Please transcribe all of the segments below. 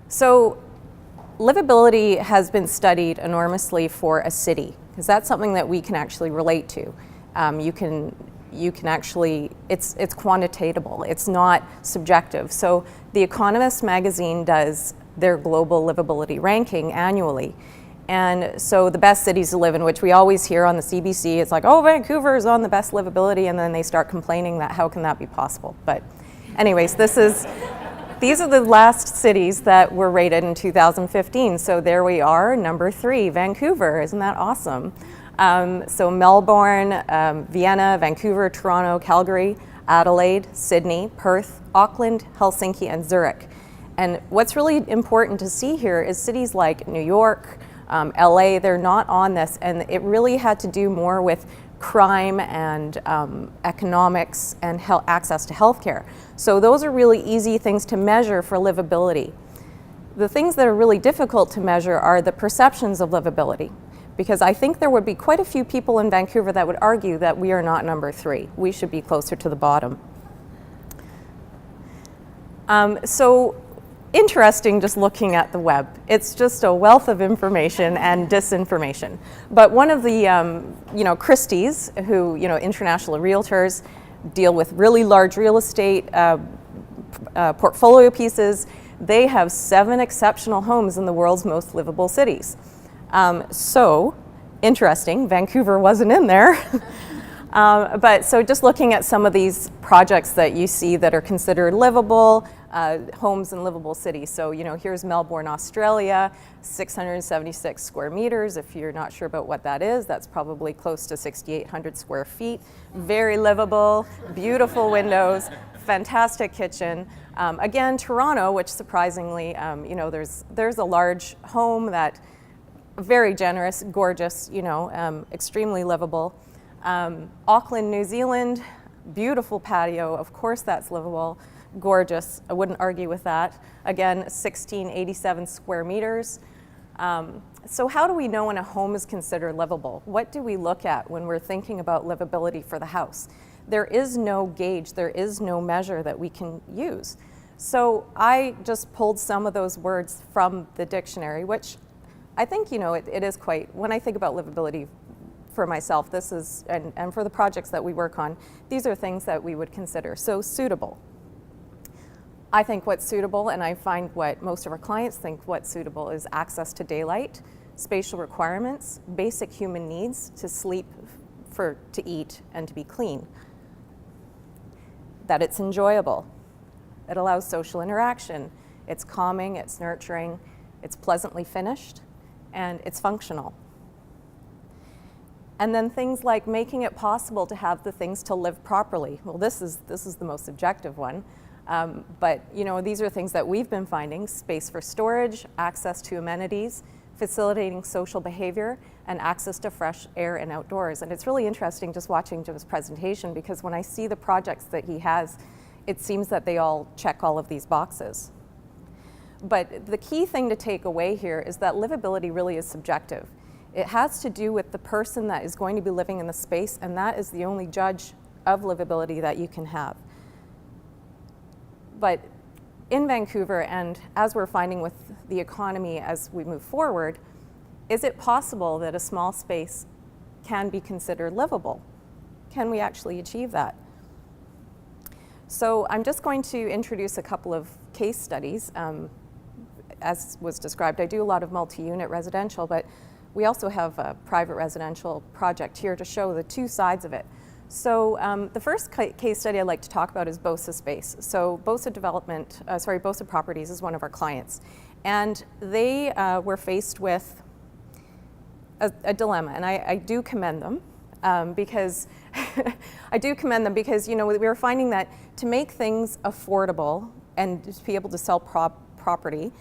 So livability has been studied enormously for a city, because that's something that we can actually relate to. You can actually, it's quantitatable, it's not subjective. So The Economist magazine does their global livability ranking annually. And so the best cities to live in, which we always hear on the CBC, it's like, oh, Vancouver is on the best livability, and then they start complaining that how can that be possible? But anyways, these are the last cities that were rated in 2015. So there we are, number 3, Vancouver. Isn't that awesome? So Melbourne, Vienna, Vancouver, Toronto, Calgary, Adelaide, Sydney, Perth, Auckland, Helsinki, and Zurich. And what's really important to see here is cities like New York, LA, they're not on this, and it really had to do more with crime and economics and access to healthcare. So those are really easy things to measure for livability. The things that are really difficult to measure are the perceptions of livability, because I think there would be quite a few people in Vancouver that would argue that we are not number 3. We should be closer to the bottom. So interesting just looking at the web. It's just a wealth of information and disinformation. But one of the, Christie's, who, international realtors deal with really large real estate portfolio pieces, they have 7 exceptional homes in the world's most livable cities. So interesting, Vancouver wasn't in there. But so just looking at some of these projects that you see that are considered livable, homes in livable cities. So, here's Melbourne, Australia, 676 square meters. If you're not sure about what that is, that's probably close to 6,800 square feet. Very livable, beautiful windows, fantastic kitchen. Again, Toronto, which surprisingly, there's a large home that very generous, gorgeous, extremely livable. Auckland, New Zealand, beautiful patio. Of course, that's livable. Gorgeous. I wouldn't argue with that. Again, 1,687 square meters. So how do we know when a home is considered livable? What do we look at when we're thinking about livability for the house? There is no gauge, there is no measure that we can use. So I just pulled some of those words from the dictionary, which I think, it is quite, when I think about livability for myself, this is, and for the projects that we work on, these are things that we would consider. So suitable. I think what's suitable, and I find what most of our clients think what's suitable, is access to daylight, spatial requirements, basic human needs to sleep, to eat, and to be clean. That it's enjoyable. It allows social interaction. It's calming, it's nurturing, it's pleasantly finished, and it's functional. And then things like making it possible to have the things to live properly. Well, this is the most subjective one. But these are things that we've been finding: space for storage, access to amenities, facilitating social behavior, and access to fresh air and outdoors. And it's really interesting just watching Jim's presentation, because when I see the projects that he has, it seems that they all check all of these boxes. But the key thing to take away here is that livability really is subjective. It has to do with the person that is going to be living in the space, and that is the only judge of livability that you can have. But in Vancouver, and as we're finding with the economy as we move forward, is it possible that a small space can be considered livable? Can we actually achieve that? So I'm just going to introduce a couple of case studies. As was described, I do a lot of multi-unit residential, but we also have a private residential project here to show the 2 sides of it. So the first case study I'd like to talk about is BosaSpace. So Bosa Properties is one of our clients. And they were faced with a dilemma, and I do commend them because we were finding that to make things affordable and to be able to sell property,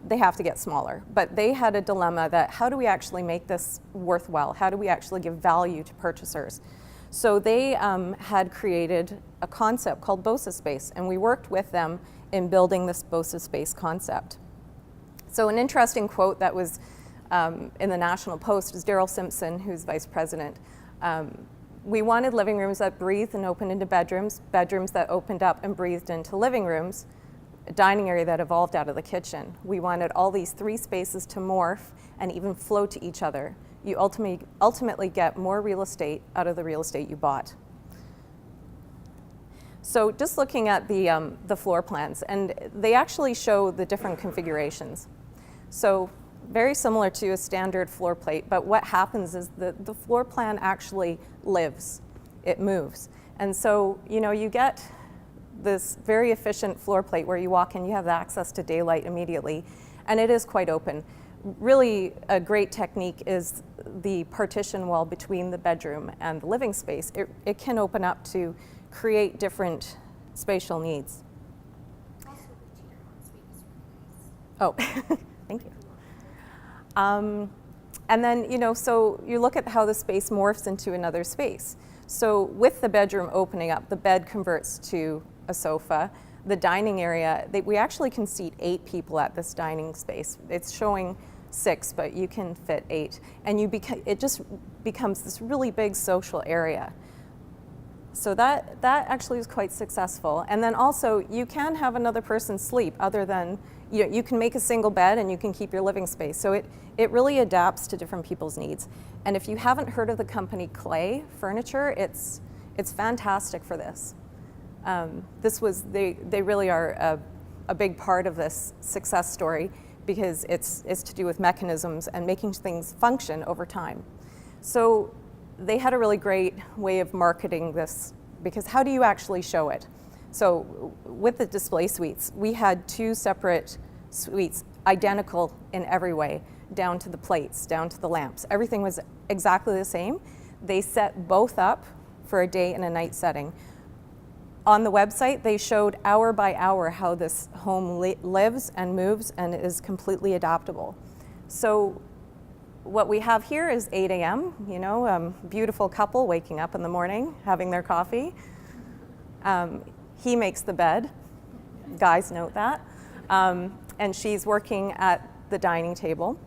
they have to get smaller. But they had a dilemma that how do we actually make this worthwhile? How do we actually give value to purchasers? So they had created a concept called BosaSpace, and we worked with them in building this BosaSpace concept. So an interesting quote that was in the National Post is Daryl Simpson, who's vice president. We wanted living rooms that breathed and opened into bedrooms, bedrooms that opened up and breathed into living rooms, dining area that evolved out of the kitchen. We wanted all these 3 spaces to morph and even flow to each other. You ultimately get more real estate out of the real estate you bought. So just looking at the floor plans, and they actually show the different configurations. So very similar to a standard floor plate, but what happens is the floor plan actually lives, it moves. And so, you get this very efficient floor plate where you walk in, you have access to daylight immediately, and it is quite open. Really a great technique is the partition wall between the bedroom and the living space. It can open up to create different spatial needs. Also, the tier on space is Oh, thank you. And then, so you look at how the space morphs into another space. So with the bedroom opening up, the bed converts to a sofa. The dining area, we actually can seat 8 people at this dining space. It's showing 6, but you can fit 8. And it just becomes this really big social area. So that actually is quite successful. And then also, you can have another person sleep other than, you can make a single bed and you can keep your living space. So it really adapts to different people's needs. And if you haven't heard of the company Clay Furniture, it's fantastic for this. They really are a big part of this success story because it's to do with mechanisms and making things function over time. So they had a really great way of marketing this, because how do you actually show it? So with the display suites, we had 2 separate suites, identical in every way, down to the plates, down to the lamps. Everything was exactly the same. They set both up for a day and a night setting. On the website, they showed hour by hour how this home lives and moves and is completely adaptable. So what we have here is 8 a.m., beautiful couple waking up in the morning, having their coffee. He makes the bed, guys note that, and she's working at the dining table.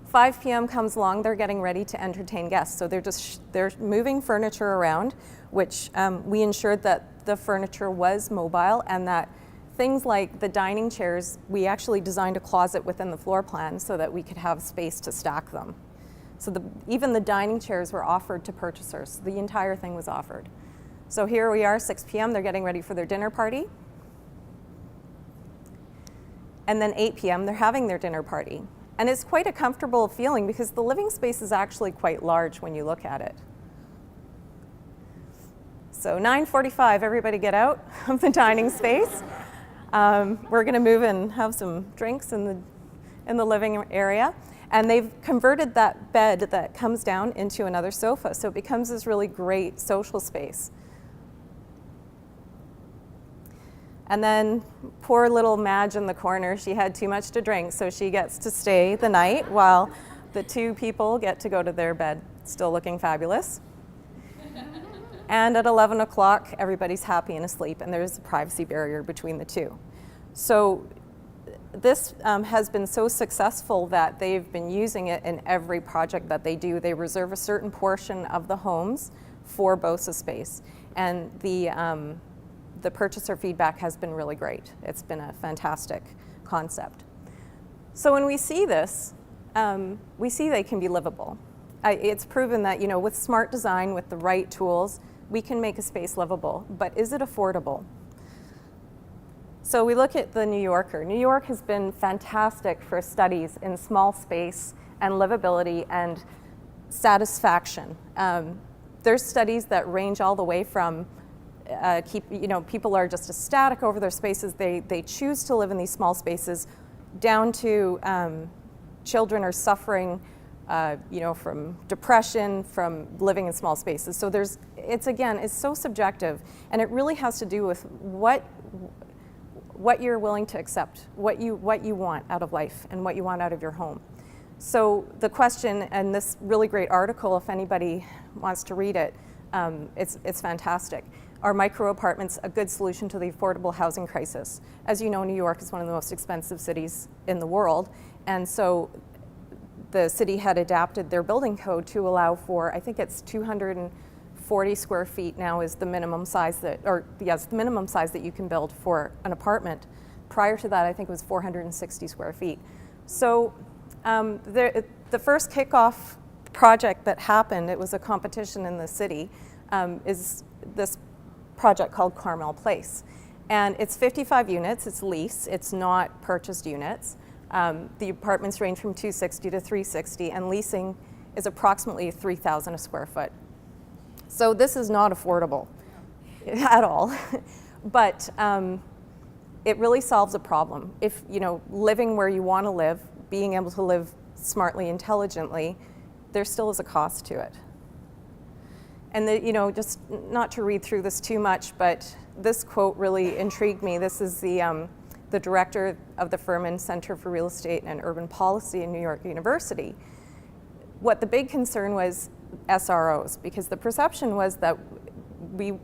5 p.m. comes along, they're getting ready to entertain guests. So they're moving furniture around, which we ensured that the furniture was mobile and that things like the dining chairs, we actually designed a closet within the floor plan so that we could have space to stack them. So even the dining chairs were offered to purchasers. The entire thing was offered. So here we are, 6 p.m., they're getting ready for their dinner party. And then 8 p.m., they're having their dinner party. And it's quite a comfortable feeling because the living space is actually quite large when you look at it. So 9:45, everybody get out of the dining space. We're going to move and have some drinks in the living area. And they've converted that bed that comes down into another sofa. So it becomes this really great social space. And then poor little Madge in the corner, she had too much to drink, so she gets to stay the night while the 2 people get to go to their bed, still looking fabulous. And at 11 o'clock, everybody's happy and asleep, and there's a privacy barrier between the 2. So this has been so successful that they've been using it in every project that they do. They reserve a certain portion of the homes for BosaSpace, and the purchaser feedback has been really great. It's been a fantastic concept. So when we see this, we see they can be livable. It's proven that, with smart design, with the right tools, we can make a space livable, but is it affordable? So we look at the New Yorker. New York has been fantastic for studies in small space and livability and satisfaction. There's studies that range all the way from people are just ecstatic over their spaces. They choose to live in these small spaces, down to children are suffering, from depression, from living in small spaces. So it's so subjective, and it really has to do with what you're willing to accept, what you want out of life, and what you want out of your home. So the question, and this really great article, if anybody wants to read it, it's fantastic. Are micro apartments a good solution to the affordable housing crisis? As you know, New York is one of the most expensive cities in the world, and so the city had adapted their building code to allow for, I think it's 240 40 square feet now is the minimum size that, or yes, the minimum size that you can build for an apartment. Prior to that, I think it was 460 square feet. So the first kickoff project that happened, it was a competition in the city, is this project called Carmel Place. And it's 55 units, it's lease, it's not purchased units. The apartments range from 260 to 360, and leasing is approximately 3,000 a square foot. So this is not affordable at all, but it really solves a problem. If, you know, living where you want to live, being able to live smartly, intelligently, there still is a cost to it. And you know, just not to read through this too much, but this quote really intrigued me. This is the director of the Furman Center for Real Estate and Urban Policy in New York University. What the big concern was SROs, because the perception was that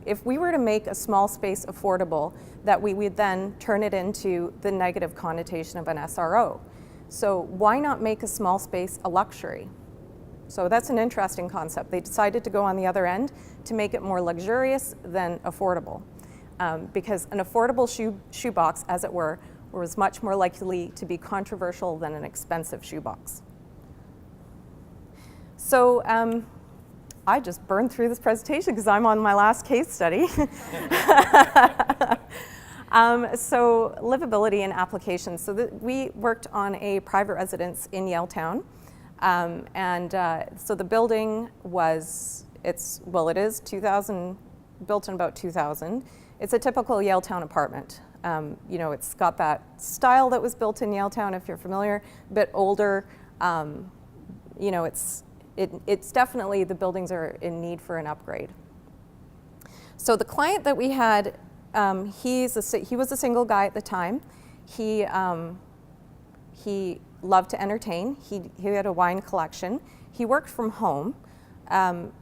if we were to make a small space affordable, that we would then turn it into the negative connotation of an SRO. So why not make a small space a luxury? So that's an interesting concept. They decided to go on the other end to make it more luxurious than affordable. Because an affordable shoebox, as it were, was much more likely to be controversial than an expensive shoebox. So I just burned through this presentation because I'm on my last case study. So livability and applications. So we worked on a private residence in Yaletown. So the building was, it is 2000, built in about 2000. It's a typical Yaletown apartment. You know, it's got that style that was built in Yaletown, if you're familiar, a bit older. You know, it's definitely, the buildings are in need for an upgrade. So the client that we had, he was a single guy at the time. He loved to entertain. He had a wine collection. He worked from home.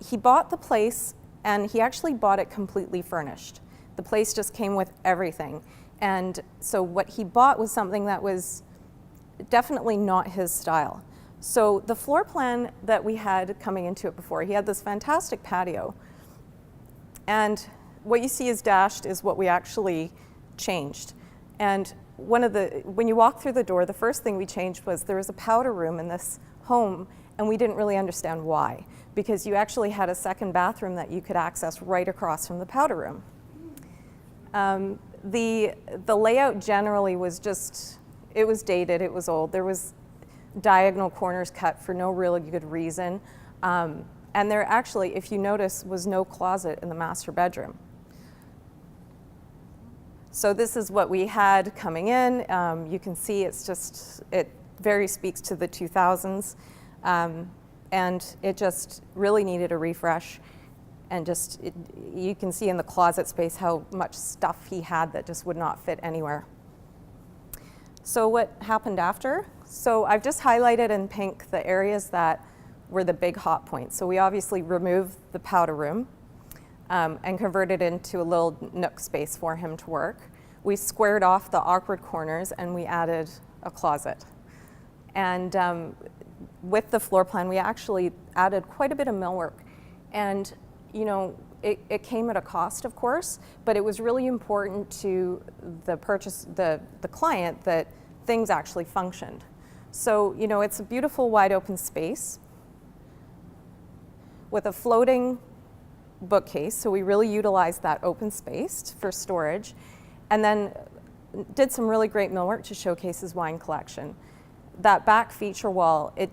He bought the place, and he actually bought it completely furnished. The place just came with everything. And so what he bought was something that was definitely not his style. So the floor plan that we had coming into it before, he had this fantastic patio. And what you see is dashed is what we actually changed. And when you walk through the door, the first thing we changed was there was a powder room in this home, and we didn't really understand why, because you actually had a second bathroom that you could access right across from the powder room. The layout generally was just, it was dated, it was old. There was diagonal corners cut for no really good reason. And there actually, if you notice, was no closet in the master bedroom. So this is what we had coming in. You can see it very speaks to the 2000s. And it just really needed a refresh. And you can see in the closet space how much stuff he had that just would not fit anywhere. So what happened after? So I've just highlighted in pink the areas that were the big hot points. So we obviously removed the powder room and converted it into a little nook space for him to work. We squared off the awkward corners, and we added a closet. And with the floor plan, we actually added quite a bit of millwork. And you know, it came at a cost, of course, but it was really important to the client that things actually functioned. So, you know, it's a beautiful wide open space with a floating bookcase. So we really utilized that open space for storage, and then did some really great millwork to showcase his wine collection. That back feature wall, it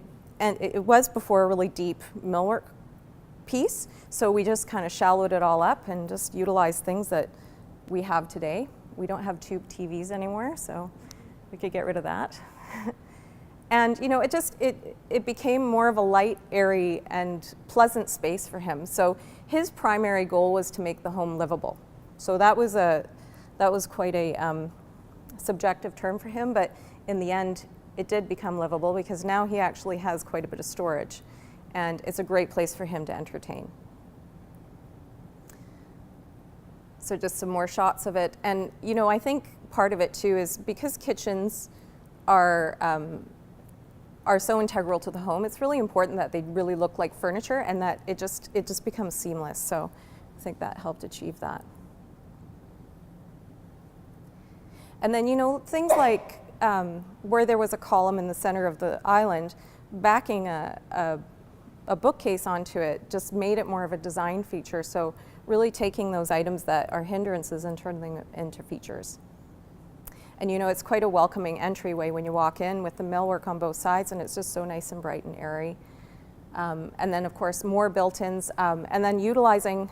was before a really deep millwork piece, so we just kind of shallowed it all up and just utilized things that we have today. We don't have tube TVs anymore, so we could get rid of that. And you know, it became more of a light, airy, and pleasant space for him. So his primary goal was to make the home livable. So that was quite a subjective term for him, but in the end, it did become livable because now he actually has quite a bit of storage, and it's a great place for him to entertain. So just some more shots of it. And you know, I think part of it too is because kitchens are are so integral to the home. It's really important that they really look like furniture and that it just becomes seamless. So I think that helped achieve that. And then, you know, things like where there was a column in the center of the island, backing a bookcase onto it just made it more of a design feature. So really taking those items that are hindrances and turning them into features. And you know, it's quite a welcoming entryway when you walk in with the millwork on both sides, and it's just so nice and bright and airy. And then of course more built-ins, and then utilizing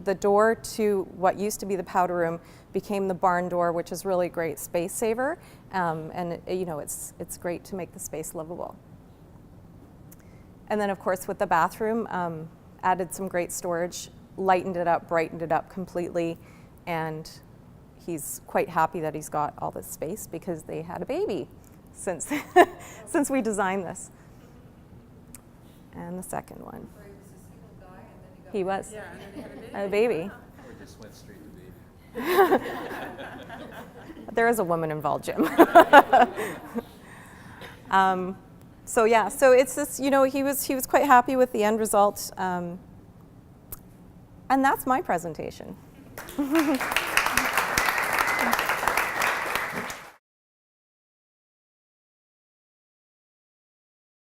the door to what used to be the powder room became the barn door, which is really a great space saver. And you know, it's great to make the space livable. And then of course with the bathroom, added some great storage, lightened it up, brightened it up completely, and he's quite happy that he's got all this space because they had a baby since since we designed this. And the second one. He was a single guy and then he got He was. Yeah, and then he had a baby. A baby. Or just went straight to baby. There is a woman involved, Jim. So yeah, so it's this, you know, he was quite happy with the end result. And that's my presentation.